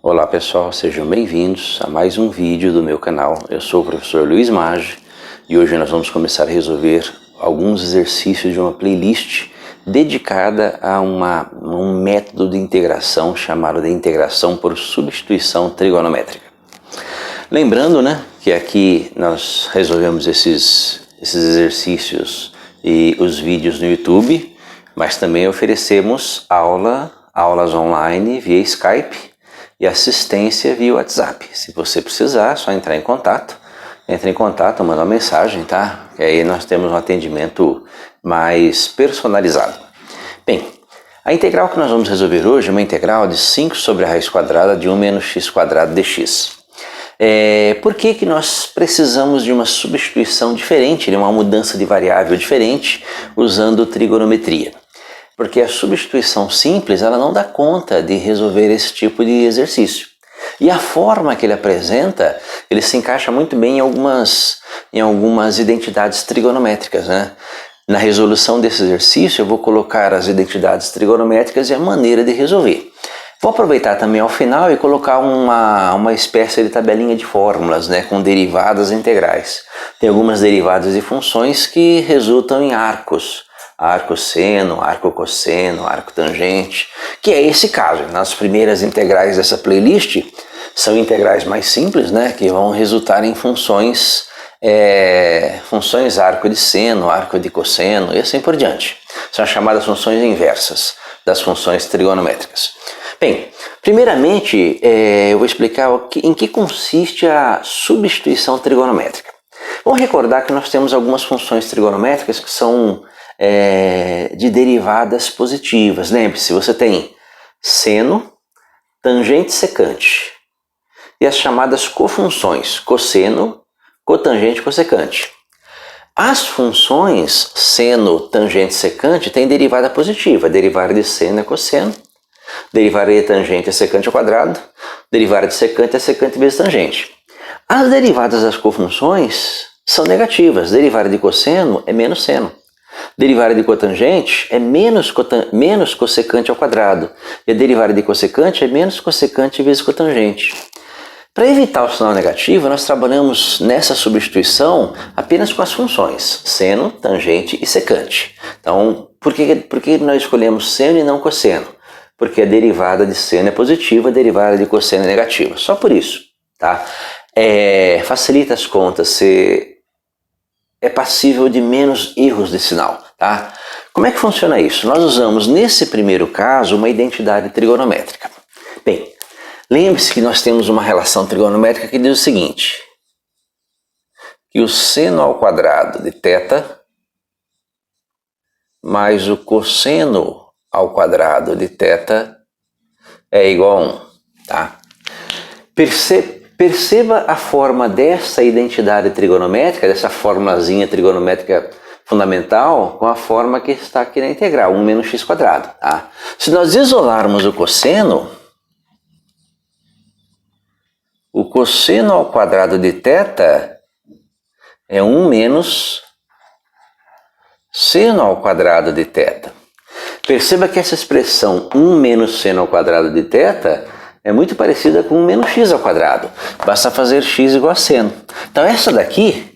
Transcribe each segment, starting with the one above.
Olá pessoal, sejam bem-vindos a mais um vídeo do meu canal. Eu sou o professor Luiz Maggi e hoje nós vamos começar a resolver alguns exercícios de uma playlist dedicada a um método de integração chamado de integração por substituição trigonométrica. Lembrando, que aqui nós resolvemos esses exercícios e os vídeos no YouTube, mas também oferecemos aulas online via Skype e assistência via WhatsApp. Se você precisar, é só entrar em contato. Entre em contato, manda uma mensagem, tá? Que aí nós temos um atendimento mais personalizado. Bem, a integral que nós vamos resolver hoje é uma integral de 5 sobre a raiz quadrada de 1 menos x quadrado dx. Por que nós precisamos de uma substituição diferente, de uma mudança de variável diferente, usando trigonometria? Porque a substituição simples ela não dá conta de resolver esse tipo de exercício. E a forma que ele apresenta, ele se encaixa muito bem em algumas identidades trigonométricas, Na resolução desse exercício eu vou colocar as identidades trigonométricas e a maneira de resolver. Vou aproveitar também ao final e colocar uma espécie de tabelinha de fórmulas, com derivadas integrais. Tem algumas derivadas de funções que resultam em arcos. Arco seno, arco cosseno, arco tangente, que é esse caso. Nas primeiras integrais dessa playlist, são integrais mais simples, que vão resultar em funções arco de seno, arco de cosseno e assim por diante. São as chamadas funções inversas das funções trigonométricas. Bem, primeiramente eu vou explicar em que consiste a substituição trigonométrica. Vamos recordar que nós temos algumas funções trigonométricas que são de derivadas positivas. Lembre-se, você tem seno, tangente e secante. E as chamadas cofunções, cosseno, cotangente e cossecante. As funções seno, tangente e secante têm derivada positiva. Derivada de seno é cosseno, derivada de tangente é secante ao quadrado, derivada de secante é secante vezes tangente. As derivadas das cofunções são negativas. Derivada de cosseno é menos seno. Derivada de cotangente é menos cossecante ao quadrado. E a derivada de cossecante é menos cossecante vezes cotangente. Para evitar o sinal negativo, nós trabalhamos nessa substituição apenas com as funções seno, tangente e secante. Então, por que nós escolhemos seno e não cosseno? Porque a derivada de seno é positiva, a derivada de cosseno é negativa. Só por isso, tá? Facilita as contas, é passível de menos erros de sinal, tá? Como é que funciona isso? Nós usamos, nesse primeiro caso, uma identidade trigonométrica. Bem, lembre-se que nós temos uma relação trigonométrica que diz o seguinte, que o seno ao quadrado de θ mais o cosseno ao quadrado de θ é igual a 1, tá? Perceba a forma dessa identidade trigonométrica, dessa formulazinha trigonométrica fundamental, com a forma que está aqui na integral, 1 menos x quadrado. Tá? Se nós isolarmos o cosseno ao quadrado de θ é 1 menos seno ao quadrado de θ. Perceba que essa expressão 1 menos seno ao quadrado de θ é muito parecida com 1 menos x ao quadrado. Basta fazer x igual a seno. Então essa daqui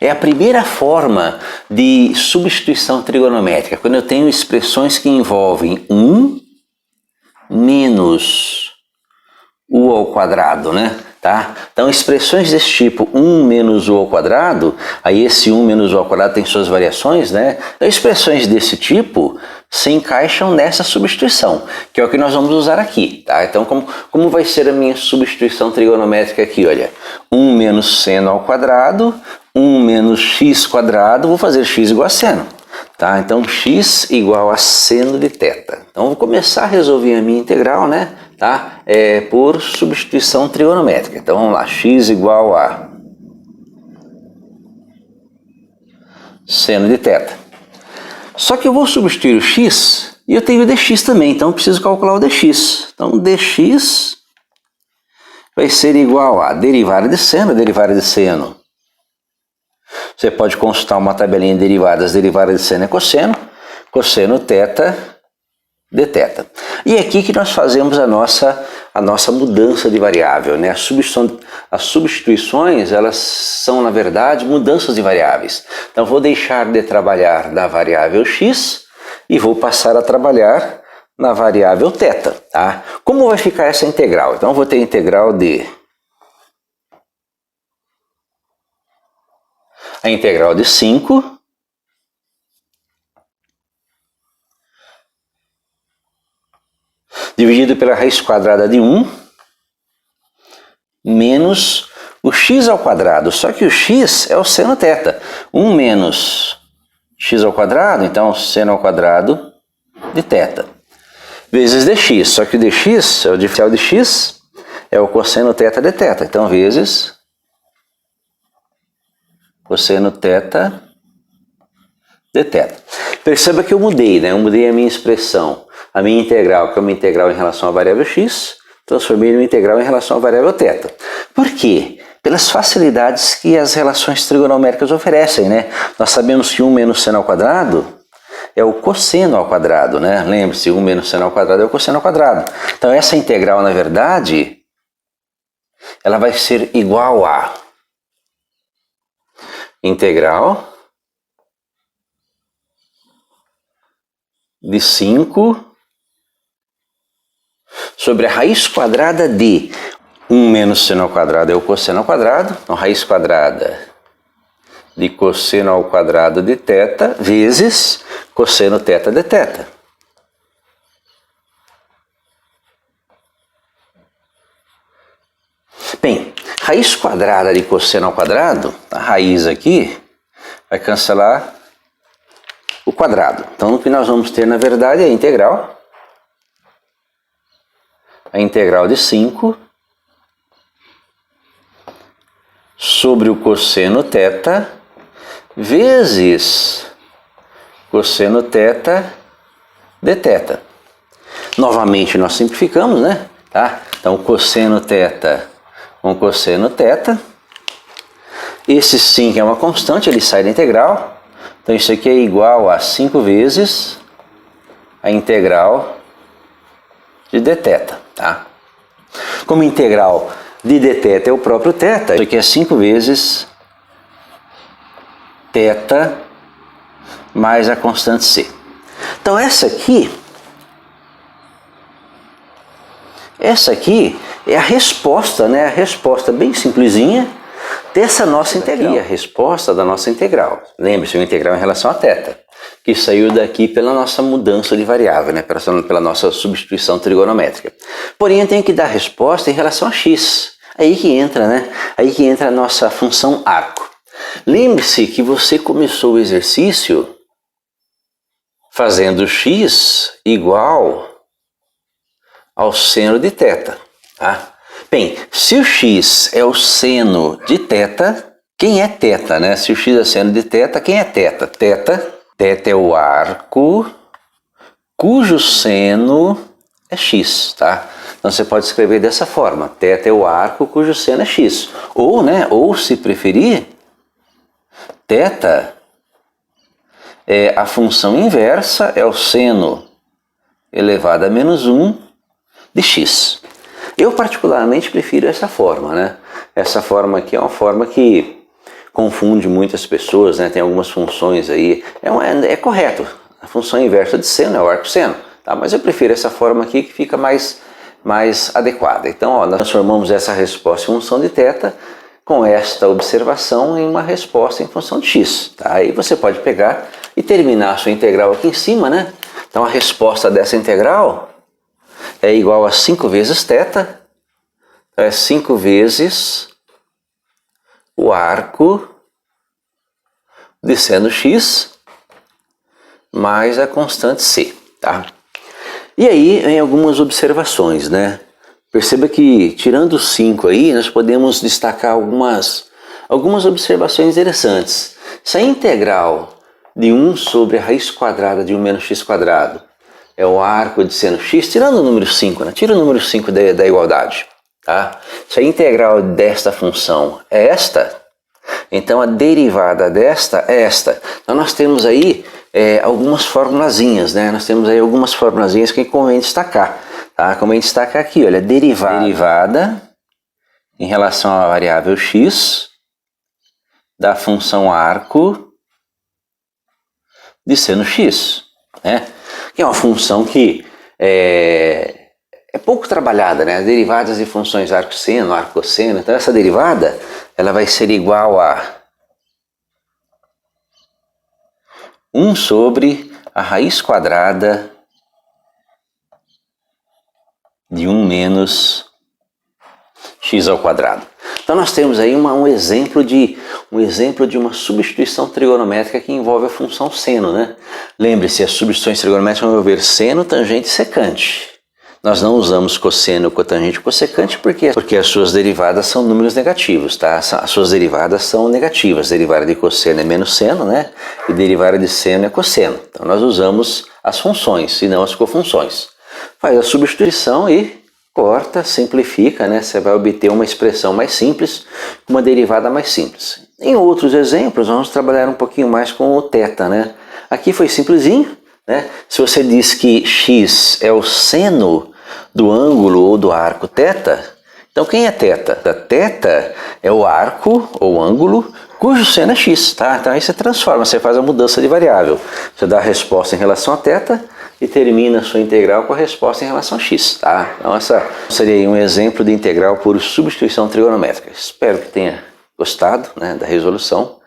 é a primeira forma de substituição trigonométrica, quando eu tenho expressões que envolvem 1 menos u ao quadrado, Tá? Então, expressões desse tipo 1 menos u ao quadrado, aí esse 1 menos u ao quadrado tem suas variações, Então, expressões desse tipo se encaixam nessa substituição, que é o que nós vamos usar aqui, tá? Então, como vai ser a minha substituição trigonométrica aqui, olha? 1 menos seno ao quadrado, 1 menos x quadrado, vou fazer x igual a seno, tá? Então, x igual a seno de θ. Então, vou começar a resolver a minha integral, Tá? Por substituição trigonométrica. Então vamos lá, x igual a seno de θ. Só que eu vou substituir o x e eu tenho o dx também, então eu preciso calcular o dx. Então dx vai ser igual a derivada de seno Você pode consultar uma tabelinha de derivadas. Derivada de seno é cosseno. Cosseno θ de θ. E é aqui que nós fazemos a nossa mudança de variável, né? As substituições, elas são, na verdade, mudanças de variáveis. Então, vou deixar de trabalhar na variável x e vou passar a trabalhar na variável θ, tá? Como vai ficar essa integral? Então, eu vou ter a integral de... A integral de 5 dividido pela raiz quadrada de 1 menos o x ao quadrado. Só que o x é o seno θ. 1 menos x ao quadrado, então seno ao quadrado de θ. Vezes dx. Só que o dx, o diferencial de x, é o cosseno θ de θ. Então, vezes cosseno θ de θ. Perceba que eu mudei, né? Eu mudei a minha expressão. A minha integral, que é uma integral em relação à variável x, transformei em uma integral em relação à variável θ. Por quê? Pelas facilidades que as relações trigonométricas oferecem, né? Nós sabemos que 1 menos seno ao quadrado é o cosseno ao quadrado, né? Lembre-se, 1 menos seno ao quadrado é o cosseno ao quadrado. Então, essa integral, na verdade, ela vai ser igual a integral de 5 sobre a raiz quadrada de 1 menos seno ao quadrado é o cosseno ao quadrado, então raiz quadrada de cosseno ao quadrado de θ vezes cosseno θ de θ. Bem, raiz quadrada de cosseno ao quadrado, a raiz aqui vai cancelar o quadrado. Então, o que nós vamos ter, na verdade, é a integral de 5 sobre o cosseno θ vezes cosseno θ de θ. Novamente, nós simplificamos, né? Tá? Então, cosseno θ com cosseno θ. Esse 5 é uma constante, ele sai da integral. Então, isso aqui é igual a 5 vezes a integral de dθ, tá? Como integral de dθ é o próprio θ, isso aqui é 5 vezes θ mais a constante c. Então, essa aqui é a resposta, né? A resposta bem simplesinha dessa nossa integral. Aqui é a resposta da nossa integral. Lembre-se, uma integral em relação a θ, que saiu daqui pela nossa mudança de variável, né? Pela nossa substituição trigonométrica. Porém, eu tenho que dar resposta em relação a x. Aí que entra, né? Aí que entra a nossa função arco. Lembre-se que você começou o exercício fazendo x igual ao seno de θ, tá? Bem, se o x é o seno de θ, quem é θ, né? Se o x é seno de θ, quem é θ? θ é o arco cujo seno é x, tá? Então você pode escrever dessa forma: θ é o arco cujo seno é x. Ou, né? Ou se preferir, θ é a função inversa, é o seno elevado a menos 1 de x. Eu particularmente prefiro essa forma, né? Essa forma aqui é uma forma que confunde muitas pessoas, né? Tem algumas funções aí, é correto, a função inversa de seno é o arco seno, tá? Mas eu prefiro essa forma aqui que fica mais adequada. Então, ó, nós transformamos essa resposta em função de θ com esta observação em uma resposta em função de x, tá? Aí você pode pegar e terminar a sua integral aqui em cima, né? Então, a resposta dessa integral é igual a 5 vezes θ, é 5 vezes o arco de seno x mais a constante c, tá? E aí, em algumas observações, né? Perceba que, tirando os 5 aí, nós podemos destacar algumas observações interessantes. Se a integral de 1 sobre a raiz quadrada de 1 menos x quadrado é o arco de seno x, tirando o número 5, né? Tira o número 5 da igualdade, tá? Se a integral desta função é esta, Então a derivada desta é esta. Então nós temos aí algumas formulazinhas, né? Nós temos aí algumas formulazinhas que convém destacar. Tá? Convém destacar aqui, olha, derivada em relação à variável x da função arco de seno x, né? Que é uma função que é pouco trabalhada, né? As derivadas de funções arco-seno, arco-cosseno. Então essa derivada ela vai ser igual a 1 sobre a raiz quadrada de 1 menos x ao quadrado. Então nós temos aí um exemplo de uma substituição trigonométrica que envolve a função seno, né? Lembre-se, as substituições trigonométricas vão envolver seno, tangente e secante. Nós não usamos cosseno, cotangente e cossecante porque as suas derivadas são números negativos, tá? As suas derivadas são negativas. Derivada de cosseno é menos seno, né? E derivada de seno é cosseno. Então nós usamos as funções e não as cofunções. Faz a substituição e corta, simplifica, né? Você vai obter uma expressão mais simples, uma derivada mais simples. Em outros exemplos, vamos trabalhar um pouquinho mais com o θ, né? Aqui foi simplesinho, né? Se você diz que x é o seno do ângulo ou do arco θ, então quem é θ? Θ é o arco ou ângulo cujo seno é x, tá? Então aí você transforma, você faz a mudança de variável. Você dá a resposta em relação a θ e termina a sua integral com a resposta em relação a x, tá? Então essa seria um exemplo de integral por substituição trigonométrica. Espero que tenha gostado, né, da resolução.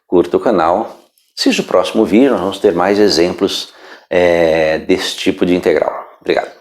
Curta o canal. Assista o próximo vídeo, nós vamos ter mais exemplos desse tipo de integral. Obrigado.